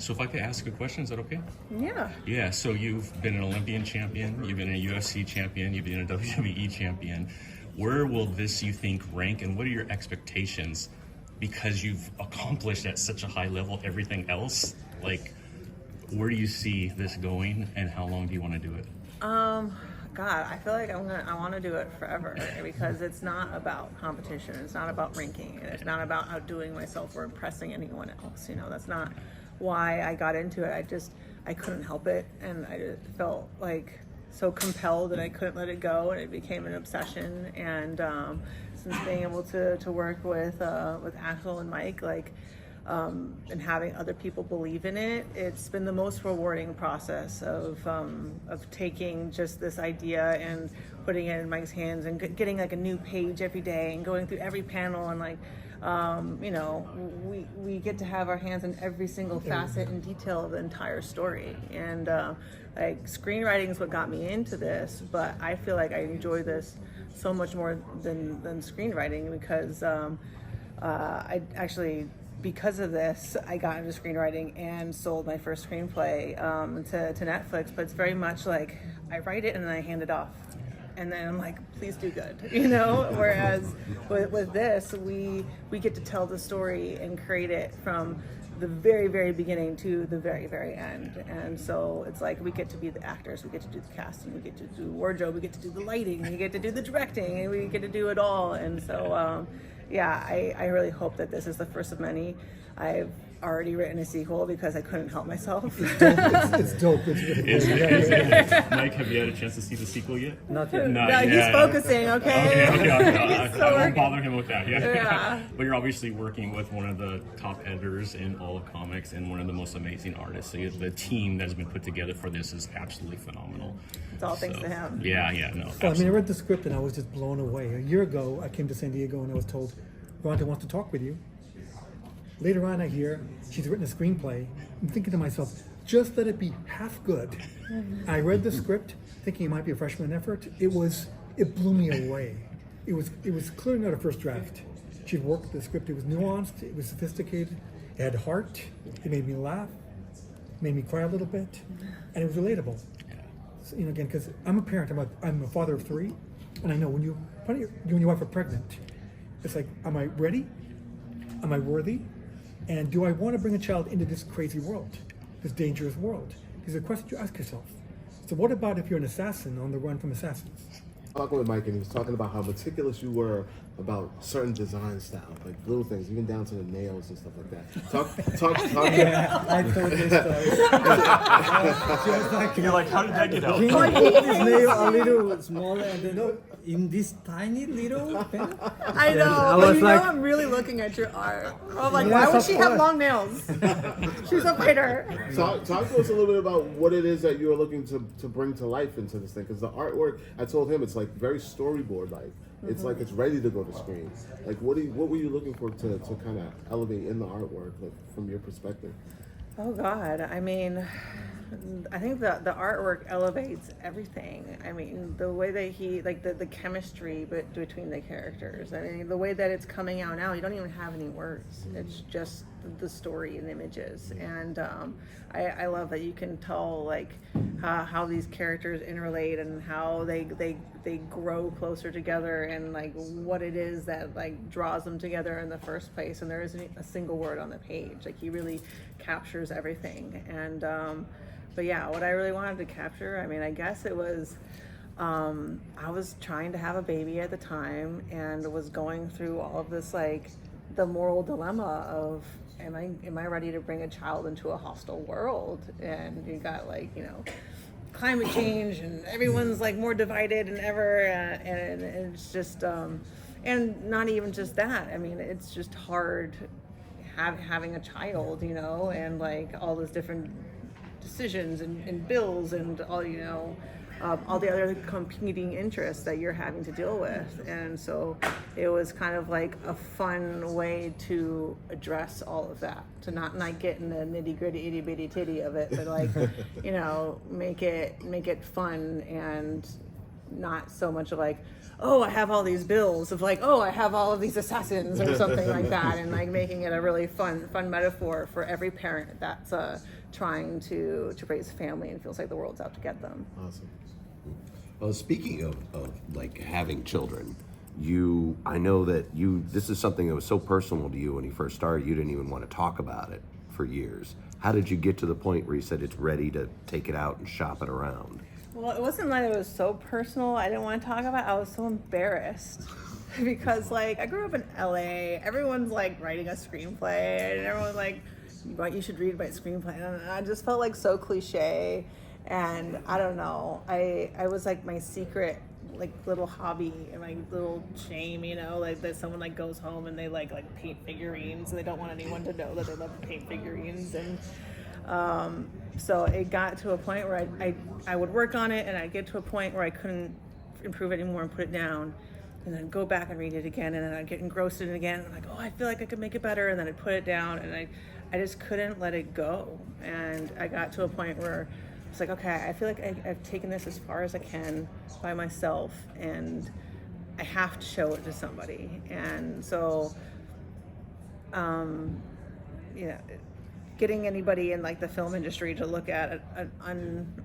So if I could ask a question, is that okay? Yeah. Yeah, so you've been an Olympian champion, you've been a UFC champion, you've been a WWE champion. Where will this, you think, rank, and what are your expectations? Because you've accomplished at such a high level everything else, like, where do you see this going, and how long do you want to do it? God, I feel like I want to do it forever because it's not about competition. It's not about ranking. It's not about outdoing myself or impressing anyone else. You know, that's not why I got into it. I couldn't help it, and I just felt like so compelled that I couldn't let it go, and it became an obsession. And since being able to work with Axel and Mike, and having other people believe in it, it's been the most rewarding process of taking just this idea and putting it in Mike's hands and getting like a new page every day and going through every panel and we get to have our hands in every single facet and detail of the entire story. And screenwriting is what got me into this, but I feel like I enjoy this so much more than screenwriting because because of this, I got into screenwriting and sold my first screenplay to Netflix. But it's very much like I write it and then I hand it off, and then I'm like, please do good, you know. Whereas with this, we get to tell the story and create it from the very, very beginning to the very, very end. And so it's like we get to be the actors, we get to do the casting, we get to do wardrobe, we get to do the lighting, we get to do the directing, and we get to do it all. And so I really hope that this is the first of many. I've already written a sequel because I couldn't help myself. It's dope. It's really Mike, have you had a chance to see the sequel yet? Not yet. No, he's focusing, okay? Okay. I So won't bother him with that. Yeah. But you're obviously working with one of the top editors in all of comics and one of the most amazing artists. So the team that's been put together for this is absolutely phenomenal. It's all thanks to him. Yeah, no. Well, I read the script and I was just blown away. A year ago, I came to San Diego and I was told, Ronda wants to talk with you. Later on, I hear she's written a screenplay. I'm thinking to myself, just let it be half good. I read the script, thinking it might be a freshman effort. It blew me away. It was clearly not a first draft. She'd worked the script. It was nuanced. It was sophisticated. It had heart. It made me laugh. It made me cry a little bit, and it was relatable. So, again, because I'm a parent. I'm a father of 3, and I know when you and your wife are pregnant, it's like, am I ready? Am I worthy? And do I want to bring a child into this crazy world, this dangerous world? There's a question you ask yourself. So what about if you're an assassin on the run from assassins? Talking with Mike, and he was talking about how meticulous you were about certain design style, like little things, even down to the nails and stuff like that. Talk. Yeah, I told this story. She was like, You're like, how did that get out? can you make this nail a little smaller? And then, in this tiny little pen? I know, I but was like, I'm really looking at your art. I'm like, Yes, why would of she have course. long nails? She's a fighter. Talk to us a little bit about what it is that you are looking to bring to life into this thing, because the artwork, I told him, it's like very storyboard-like. It's like it's ready to go to screen. Like, what were you looking for to kind of elevate in the artwork, like, from your perspective? Oh God, I mean, I think the artwork elevates everything. I mean, the way that the chemistry between the characters. I mean, the way that it's coming out now, you don't even have any words. It's just the story and images. And I love that you can tell how these characters interrelate and how they grow closer together, and what it is that draws them together in the first place. And there isn't a single word on the page. He really captures everything. And but yeah, what I really wanted to capture, I mean, I guess it was, I was trying to have a baby at the time and was going through all of this, the moral dilemma of, am I ready to bring a child into a hostile world? And you got climate change and everyone's more divided than ever. And it's just, and not even just that. I mean, it's just hard having a child, and all those different decisions and bills and all the other competing interests that you're having to deal with. And so it was kind of a fun way to address all of that, to not get in the nitty gritty itty bitty titty of it, but make it fun and not so much of like, oh, I have all these bills, of like, oh, I have all of these assassins or something like that, and like making it a really fun metaphor for every parent that's trying to raise a family and feels like the world's out to get them. Awesome. Well, speaking of like having children, I know that this is something that was so personal to you when you first started, you didn't even want to talk about it for years. How did you get to the point where you said it's ready to take it out and shop it around? Well, it wasn't like it was so personal I didn't want to talk about it. I was so embarrassed because like I grew up in LA. Everyone's like writing a screenplay and everyone's like, you should read my screenplay. And I just felt like so cliche. And I don't know, I was like my secret like little hobby and my little shame, you know, like that someone like goes home and they like paint figurines and they don't want anyone to know that they love to paint figurines. And so it got to a point where I would work on it and I'd get to a point where I couldn't improve it anymore and put it down, and then go back and read it again, and then I'd get engrossed in it again. I'm like, oh, I feel like I could make it better, and then I'd put it down, and I just couldn't let it go. And I got to a point where it's like, okay, I feel like I've taken this as far as I can by myself, and I have to show it to somebody. And so, getting anybody in like the film industry to look at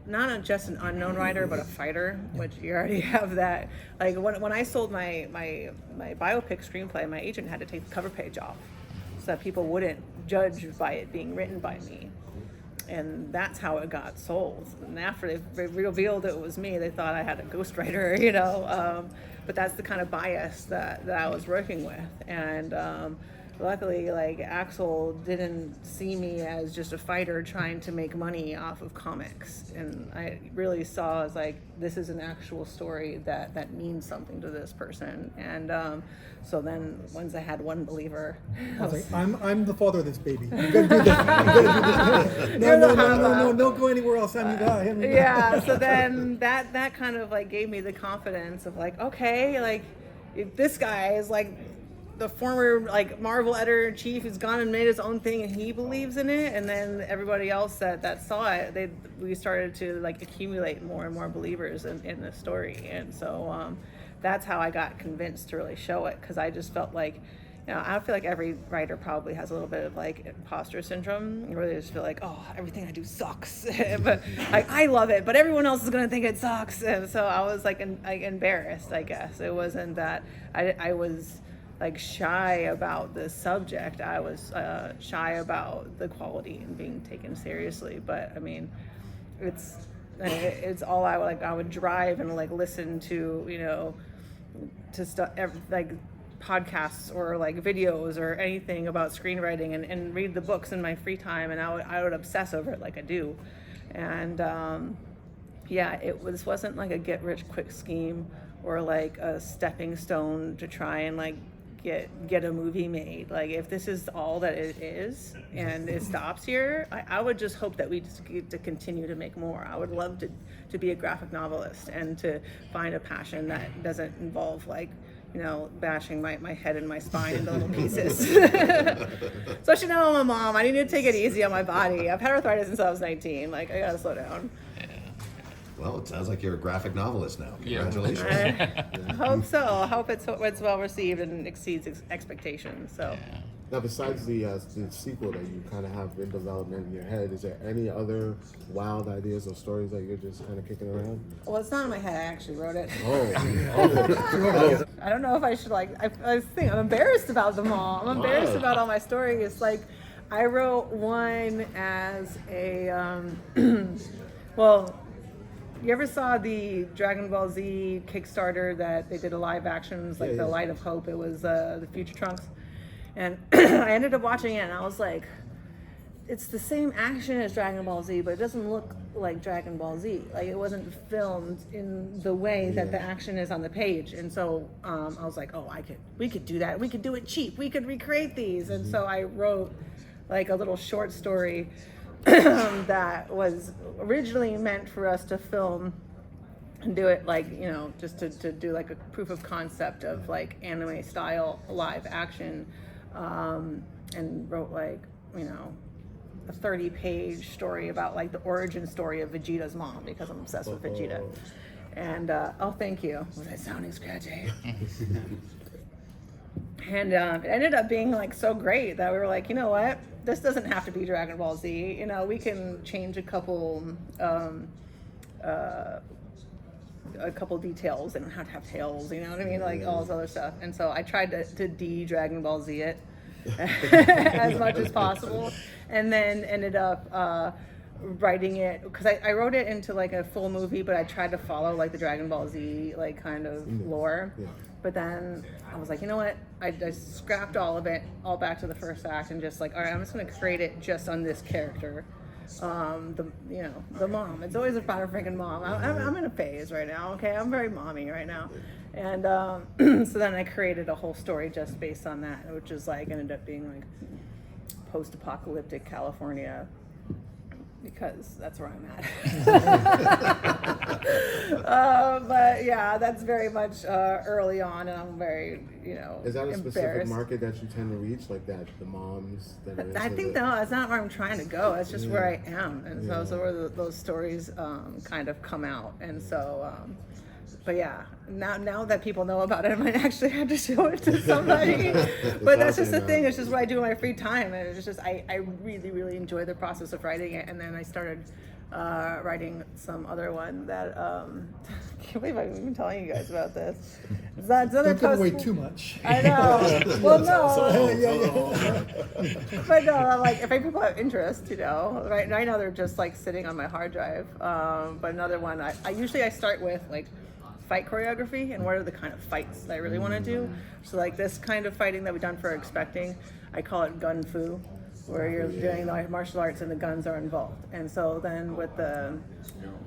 not just an unknown writer, but a fighter, which you already have that. Like when I sold my biopic screenplay, my agent had to take the cover page off so that people wouldn't judge by it being written by me. And that's how it got sold. And after they revealed it was me, they thought I had a ghostwriter, you know. But that's the kind of bias that I was working with. And luckily, like Axel didn't see me as just a fighter trying to make money off of comics. And I really saw as like, this is an actual story that means something to this person. And so then once I had one believer, I was like, I'm the father of this baby. You gotta do this. You gotta do this. No, don't go anywhere else. I'm your guy. Yeah, so then that kind of like gave me the confidence of like, okay, like if this guy is like the former like Marvel editor-in-chief who's gone and made his own thing and he believes in it, and then everybody else that saw it, we started to like accumulate more and more believers in the story. And so that's how I got convinced to really show it, because I just felt like, you know, I feel like every writer probably has a little bit of like imposter syndrome, where they just feel like, oh, everything I do sucks. But like I love it, but everyone else is gonna think it sucks. And so I was like embarrassed, I guess. It wasn't that I was like shy about the subject. I was shy about the quality and being taken seriously. But I mean, it's all I would drive and like listen to, you know, to stuff like podcasts or like videos or anything about screenwriting, and read the books in my free time, and I would obsess over it like I do. And this wasn't like a get rich quick scheme or like a stepping stone to try and like get a movie made. Like if this is all that it is and it stops here, I would just hope that we just get to continue to make more. I would love to be a graphic novelist and to find a passion that doesn't involve like, you know, bashing my head and my spine into little pieces. Especially now I'm a mom. I need to take it easy on my body. I've had arthritis since I was 19. Like I gotta slow down. Well, it sounds like you're a graphic novelist now. Congratulations. I hope so. I hope it's well received and exceeds expectations. So. Yeah. Now, besides the sequel that you kind of have in development in your head, is there any other wild ideas or stories that you're just kind of kicking around? Well, it's not in my head. I actually wrote it. Oh. I don't know if I should like. I think I'm embarrassed about them all. I'm embarrassed about all my stories. Like, I wrote one as a well. You ever saw the Dragon Ball Z Kickstarter that they did a live action? It was like The Light of Hope. It was the Future Trunks. And I ended up watching it and I was like, it's the same action as Dragon Ball Z, but it doesn't look like Dragon Ball Z. Like it wasn't filmed in the way that the action is on the page. And so I was like, oh, we could do that. We could do it cheap. We could recreate these. And so I wrote like a little short story that was originally meant for us to film and do it like, you know, just to do like a proof of concept of like anime style live action, and wrote like, you know, a 30-page story about like the origin story of Vegeta's mom, because I'm obsessed with Vegeta. And oh, thank you. Was I sounding scratchy? And it ended up being like so great that we were like, you know what? This doesn't have to be Dragon Ball Z. You know, we can change a couple details. They don't have to have tails. You know what I mean? Like all this other stuff. And so I tried to de-Dragon Ball Z it as much as possible, and then ended up writing it because I wrote it into like a full movie, but I tried to follow like the Dragon Ball Z like kind of lore. Yeah. But then I was like, you know what? I scrapped all of it, all back to the first act, and just like, all right, I'm just going to create it just on this character. The mom. It's always about a freaking mom. I'm in a phase right now. Okay, I'm very mommy right now, and so then I created a whole story just based on that, which is like ended up being like post-apocalyptic California. Because that's where I'm at. But yeah, that's very much early on, and I'm very, Is that a specific market that you tend to reach, like that, the moms? I think no, that's not where I'm trying to go. It's just where I am, and so where those stories kind of come out, and so. But yeah, now that people know about it, I might actually have to show it to somebody. But that's just the thing. It's just what I do in my free time, and it's just I really really enjoy the process of writing it. And then I started writing some other one that I can't believe I'm even telling you guys about this. That's Don't give away too much. I know. Well, no. But no, like if people have interest, right now they're just like sitting on my hard drive. But another one, I usually start with like fight choreography and what are the kind of fights that I really want to do. So like this kind of fighting that we've done for Expecting, I call it gun fu, where you're doing the martial arts and the guns are involved. And so then with the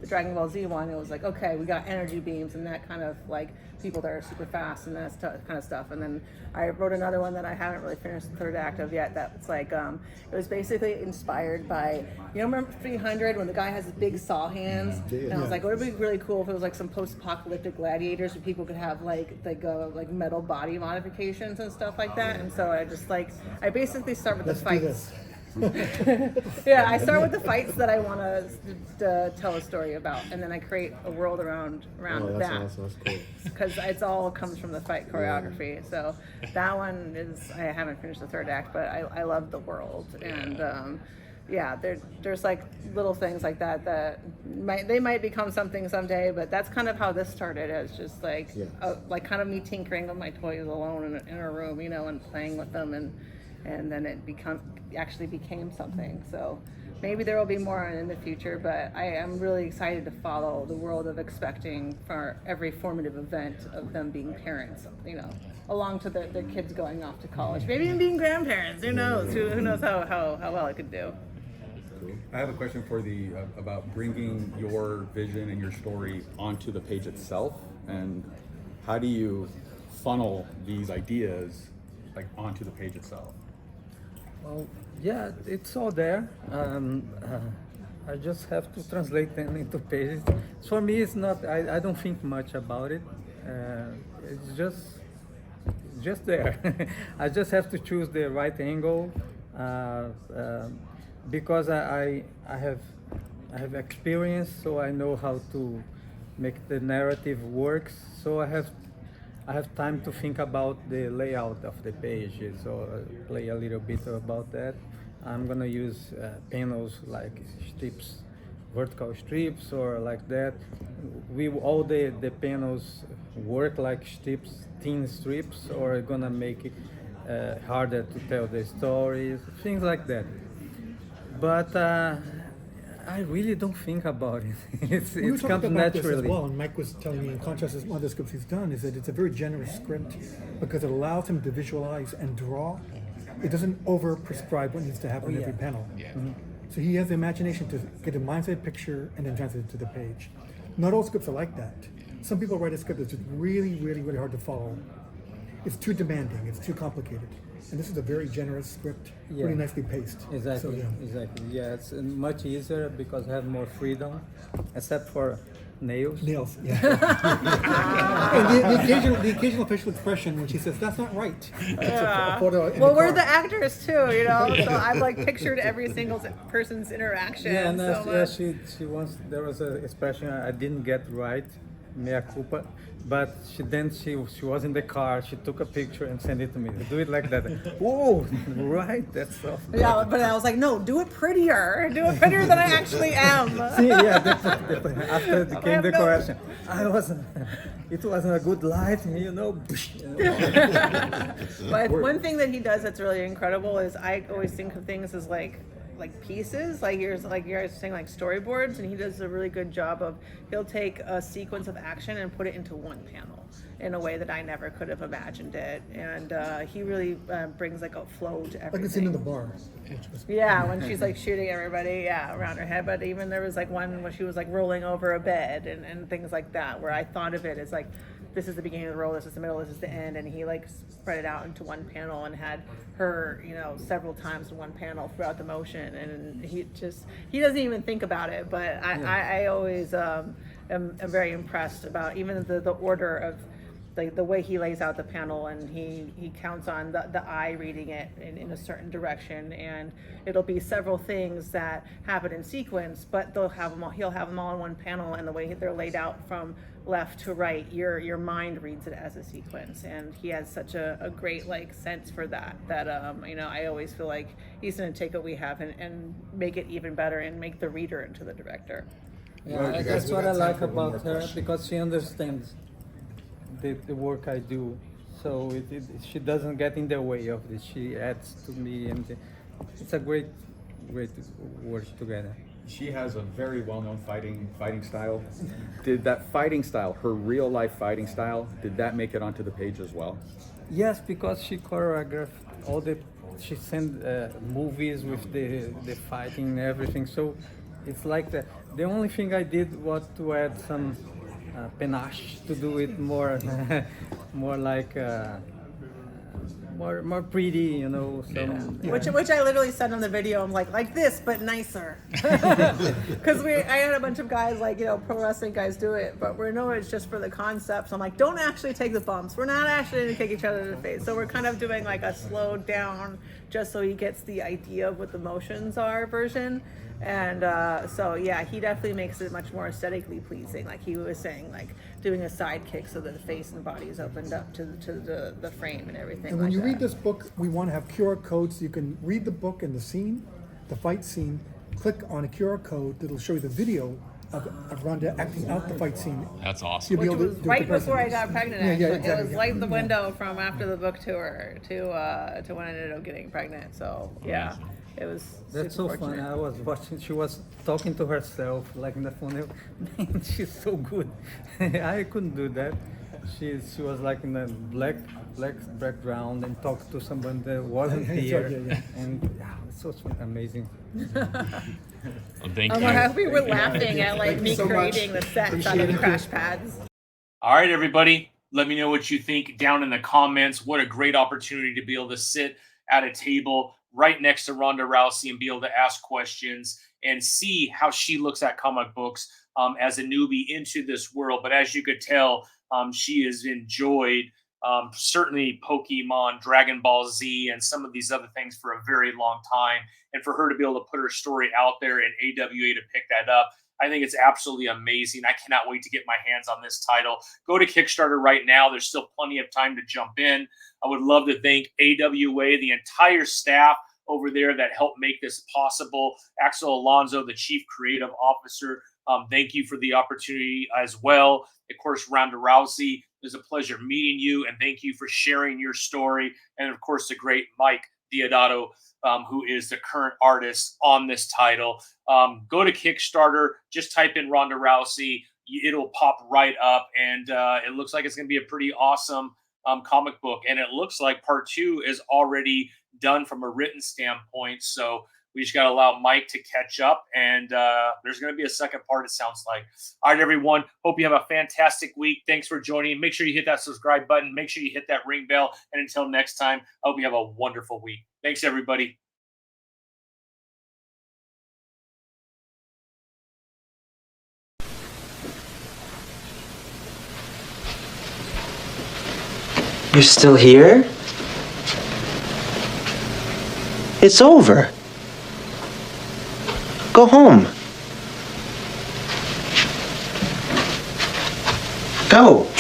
Dragon Ball Z one, it was like, okay, we got energy beams and that kind of like people that are super fast and that kind of stuff. And then I wrote another one that I haven't really finished the third act of yet. That's like, it was basically inspired by, remember 300 when the guy has his big saw hands? And I was like, what would be really cool if it was like some post-apocalyptic gladiators where people could have like metal body modifications and stuff like that. And so I basically start with the fights. Yeah, I start with the fights that I want to tell a story about, and then I create a world around that. Awesome. That's cool. Because it's all comes from the fight choreography. So that one is, I haven't finished the third act, but I love the world. And there's like little things like that they might become something someday, but that's kind of how this started, as just like kind of me tinkering with my toys alone in a room, and playing with them, and then it actually became something. So maybe there will be more in the future, but I am really excited to follow the world of Expecting for every formative event of them being parents, along to their kids going off to college, maybe even being grandparents. Who knows? Who knows how well it could do. I have a question for about bringing your vision and your story onto the page itself, and how do you funnel these ideas like onto the page itself? Well, yeah, it's all there. I just have to translate them into pages. For me, it's not. I don't think much about it. It's just there. I just have to choose the right angle, because I have experience, so I know how to make the narrative work. So I have time to think about the layout of the page, so I play a little bit about that. I'm gonna use panels like strips, vertical strips or like that. All the panels work like strips, thin strips, or gonna make it harder to tell the stories, things like that. But I really don't think about it. It comes naturally. This as well, and Mike was telling me, in contrast to some other scripts he's done, is that it's a very generous script because it allows him to visualize and draw. It doesn't over-prescribe what needs to happen in every panel. Yeah. Mm-hmm. So he has the imagination to get a mindset picture and then translate it to the page. Not all scripts are like that. Some people write a script that's just really, really, really hard to follow. It's too demanding. It's too complicated. And this is a very generous script, really nicely paced. Exactly, So, exactly. Yeah, it's much easier because I have more freedom, except for nails. Nails, yeah. And the occasional facial expression when she says, "That's not right." Yeah. Photo in Well, the we're car. the actors too, so I've like pictured every single person's interaction. Yeah, and so much. she once, there was an expression I didn't get right, mea culpa. But she was in the car. She took a picture and sent it to me. Do it like that. Whoa, right? That's so. Yeah, but I was like, no, do it prettier. Do it prettier than I actually am. See, yeah, definitely. After the came have the no- correction, I wasn't. It wasn't a good light, you know. But one thing that he does that's really incredible is I always think of things as like pieces, like you're saying like storyboards, and he does a really good job of he'll take a sequence of action and put it into one panel in a way that I never could have imagined it, and he really brings like a flow to everything. Like the scene in the bar. Yeah, when she's like shooting everybody, around her head. But even there was like one where she was like rolling over a bed and things like that, where I thought of it as like, this is the beginning of the roll, this is the middle, this is the end, and he like spread it out into one panel and had her, several times in one panel throughout the motion, and he doesn't even think about it. But I always am very impressed about even the order of the way he lays out the panel, and he counts on the eye reading it in a certain direction, and it'll be several things that happen in sequence, but he'll have them all in one panel, and the way they're laid out from left to right, your mind reads it as a sequence, and he has such a great sense for that I always feel like he's going to take what we have and make it even better and make the reader into the director. Yeah, that's what I like about her, because she understands the work I do, so she doesn't get in the way of it. She adds to me, and it's a great work together. She has a very well-known fighting style. Did that fighting style, her real-life fighting style, did that make it onto the page as well? Yes, because she choreographed she sent movies with the fighting and everything, so it's like the only thing I did was to add some panache to do it more more like more pretty, Which I literally said on the video. I'm like this, but nicer. Because I had a bunch of guys pro wrestling guys do it, but we know it's just for the concept. So I'm like, don't actually take the bumps. We're not actually going to kick each other in the face. So we're kind of doing like a slowed down, just so he gets the idea of what the motions are version. And so yeah, he definitely makes it much more aesthetically pleasing. Like he was saying, doing a side kick so that the face and body is opened up to the frame and everything. And when you read this book, we want to have QR codes so you can read the book and the fight scene, click on a QR code that'll show you the video of Ronda acting out the fight scene. That's awesome. Which was right before I got pregnant. Yeah, Actually. exactly. It was like the window from after the book tour to when I ended up getting pregnant. So yeah, it was. That's so super funny. fortunate. I was watching. She was talking to herself in the phone. Man, she's so good. I couldn't do that. She was in a black background and talked to someone that wasn't here, and it's so amazing. Well, thank I'm you. happy we're laughing at me so much. creating the sets out of the crash pads. All right, everybody. Let me know what you think down in the comments. What a great opportunity to be able to sit at a table right next to Ronda Rousey and be able to ask questions and see how she looks at comic books as a newbie into this world. But as you could tell, she has enjoyed certainly Pokemon, Dragon Ball Z, and some of these other things for a very long time. And for her to be able to put her story out there and AWA to pick that up, I think it's absolutely amazing. I cannot wait to get my hands on this title. Go to Kickstarter right now. There's still plenty of time to jump in. I would love to thank AWA, the entire staff over there that helped make this possible. Axel Alonso, the Chief Creative Officer, thank you for the opportunity as well. Of course, Ronda Rousey, it was a pleasure meeting you, and thank you for sharing your story. And of course, the great Mike Deodato, who is the current artist on this title. Go to Kickstarter, just type in Ronda Rousey. It'll pop right up, and it looks like it's going to be a pretty awesome comic book. And it looks like part 2 is already done from a written standpoint. So we just got to allow Mike to catch up, and there's going to be a second part, it sounds like. All right, everyone. Hope you have a fantastic week. Thanks for joining. Make sure you hit that subscribe button. Make sure you hit that ring bell. And until next time, I hope you have a wonderful week. Thanks, everybody. You're still here? It's over. Go home. Go.